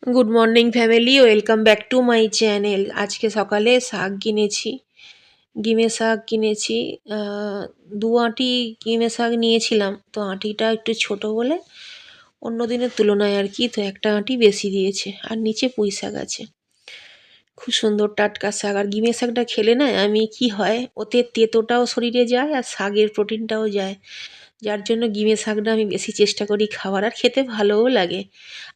Good morning family, welcome back to my channel. আজকে সকালে শাক কিনেছি, গিমে শাক কিনেছি। দু আঁটি গিমে শাক নিয়েছিলাম, তো আঁটিটা একটু ছোট বলে অন্য দিনের তুলনায় আর কি, তো একটা আঁটি বেশি দিয়েছে। আর নিচে পুঁই শাক আছে, খুব সুন্দর টাটকা শাক। আর গিমে শাকটা খেলে না আমি কি হয়, ওতে তেতোটাও শরীরে যায় আর শাকের প্রোটিনটাও যায়, যার জন্য গিমে শাকটা আমি বেশি চেষ্টা করি খাওয়ার। আর খেতে ভালোও লাগে।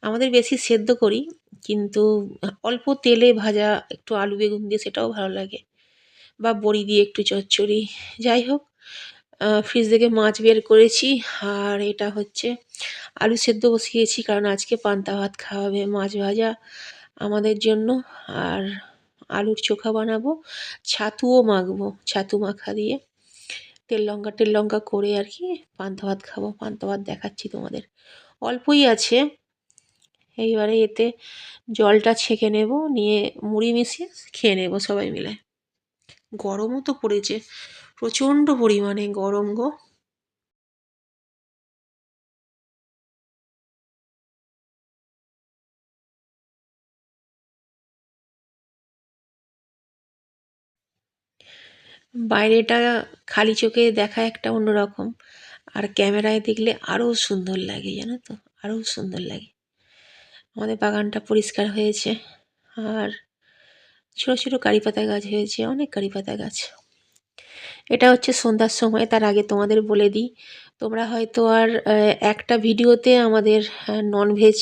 আমাদের বেশি সেদ্ধ করি, কিন্তু অল্প তেলে ভাজা একটু আলু বেগুন দিয়ে সেটাও ভালো লাগে, বা বড়ি দিয়ে একটু চচ্চড়ি। যাই হোক, ফ্রিজ থেকে মাছ বের করেছি। আর এটা হচ্ছে আলু সেদ্ধ বসিয়েছি, কারণ আজকে পান্তা ভাত খাওয়াবে। মাছ ভাজা আমাদের জন্য। আর আলুর চোখা বানাবো, ছাতুও মাখবো, ছাতু মাখা দিয়ে তেল লঙ্কা করে আর কি পান্তা ভাত খাবো। পান্তা ভাত দেখাচ্ছি তোমাদের, অল্পই আছে। এইবারে এতে জলটা ছেঁকে নেব, নিয়ে মুড়ি মিশিয়ে খেয়ে নেব সবাই মিলে। গরমও তো পড়েছে, প্রচণ্ড পরিমাণে গরম গো। বাইরেটা খালি চোখে দেখা একটা অন্যরকম, আর ক্যামেরায় দেখলে আরও সুন্দর লাগে, জানো তো, আরও সুন্দর লাগে। আমাদের বাগানটা পরিষ্কার হয়েছে, আর ছোটো ছোটো কারি পাতা গাছ হয়েছে, অনেক কারি পাতা গাছ। এটা হচ্ছে সন্ধ্যার সময়। তার আগে তোমাদের বলে দিই, তোমরা হয়তো আর একটা ভিডিওতে আমাদের ননভেজ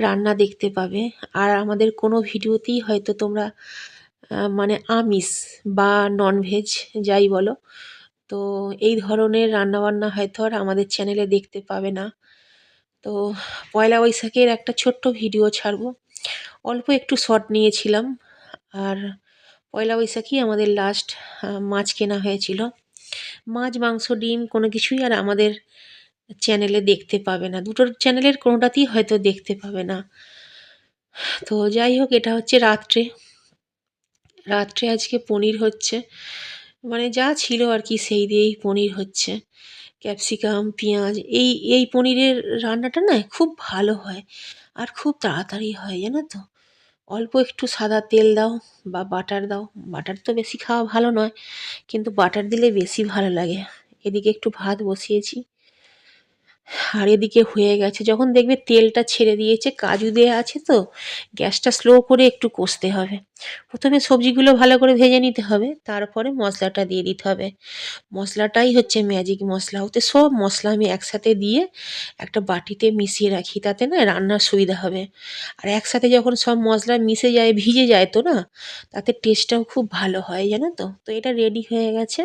রান্না দেখতে পাবে, আর আমাদের কোনো ভিডিওতেই হয়তো তোমরা মানে আমিষ বা ননভেজ যাই বলো, তো এই ধরনের রান্নাবান্না হয়তো আর আমাদের চ্যানেলে দেখতে পাবে না। তো পয়লা বৈশাখের একটা ছোট্ট ভিডিও ছাড়বো, অল্প একটু শর্ট নিয়েছিলাম। আর পয়লা বৈশাখী আমাদের লাস্ট মাছ কেনা হয়েছিল। মাছ, মাংস, ডিম কোনো কিছুই আর আমাদের চ্যানেলে দেখতে পাবে না, দুটোর চ্যানেলের কোনোটাতেই হয়তো দেখতে পাবে না। তো যাই হোক, এটা হচ্ছে রাত্রে। রাত্রে আজকে পনির হচ্ছে, মানে যা ছিল আর কি সেই দিয়েই পনির হচ্ছে। ক্যাপসিকাম, পেঁয়াজ, এই এই পনিরের রান্নাটা না খুব ভালো হয়, আর খুব তাড়াতাড়ি হয়, জানো তো। অল্প একটু সাদা তেল দাও বা বাটার দাও, বাটার তো বেশি খাওয়া ভালো নয়, কিন্তু বাটার দিলে বেশি ভালো লাগে। এদিকে একটু ভাত বসিয়েছি, আর এদিকে হয়ে গেছে। যখন দেখবে তেলটা ছেড়ে দিয়েছে, কাজু দেওয়া আছে তো, গ্যাসটা স্লো করে একটু কষতে হবে। প্রথমে সবজিগুলো ভালো করে ভেজে নিতে হবে, তারপরে মশলাটা দিয়ে দিতে হবে। মশলাটাই হচ্ছে ম্যাজিক মশলা। ওতে সব মশলা আমি একসাথে দিয়ে একটা বাটিতে মিশিয়ে রাখি, তাতে না রান্নার সুবিধা হবে। আর একসাথে যখন সব মশলা মিশে যায়, ভিজে যায় তো না, তাতে টেস্টটাও খুব ভালো হয়, জানো তো। তো এটা রেডি হয়ে গেছে।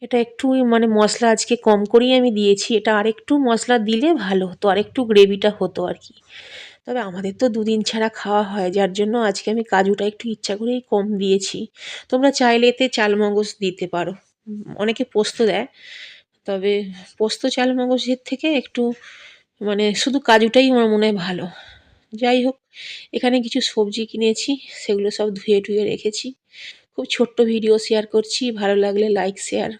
এটা একটু মানে মশলা আজকে কম করেই আমি দিয়েছি, এটা আরেকটু মশলা দিলে ভালো হতো, আরেকটু গ্রেভিটা হতো আর কি। তবে আমাদের তো দুদিন ছাড়া খাওয়া হয়, যার জন্য আজকে আমি কাজুটা একটু ইচ্ছা করেই কম দিয়েছি। তোমরা চাইলে এতে চালমগজ দিতে পারো, অনেকে পোস্ত দেয়। তবে পোস্ত চালমগজের থেকে একটু মানে শুধু কাজুটাই আমার মনে হয় ভালো। যাই হোক, এখানে কিছু সবজি কিনেছি, সেগুলো সব ধুয়ে টুয়ে রেখেছি। খুব ছোট্ট ভিডিও শেয়ার করছি, ভালো লাগলে লাইক, শেয়ার,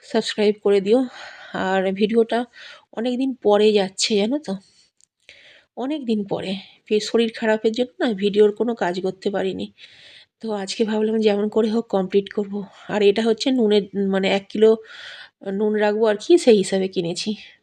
সাবস্ক্রাইব করে দিও। আর ভিডিওটা অনেক দিন পরে যাচ্ছে, জানো তো, অনেক দিন পরে। শরীর খারাপের জন্য না ভিডিওর কোনো কাজ করতে পারিনি, তো আজকে ভাবলাম যেমন করে হোক কমপ্লিট করব। আর এটা হচ্ছে নুনের, মানে 1 কিলো নুন রাখবো আর কি, সেই হিসাবে কিনেছি।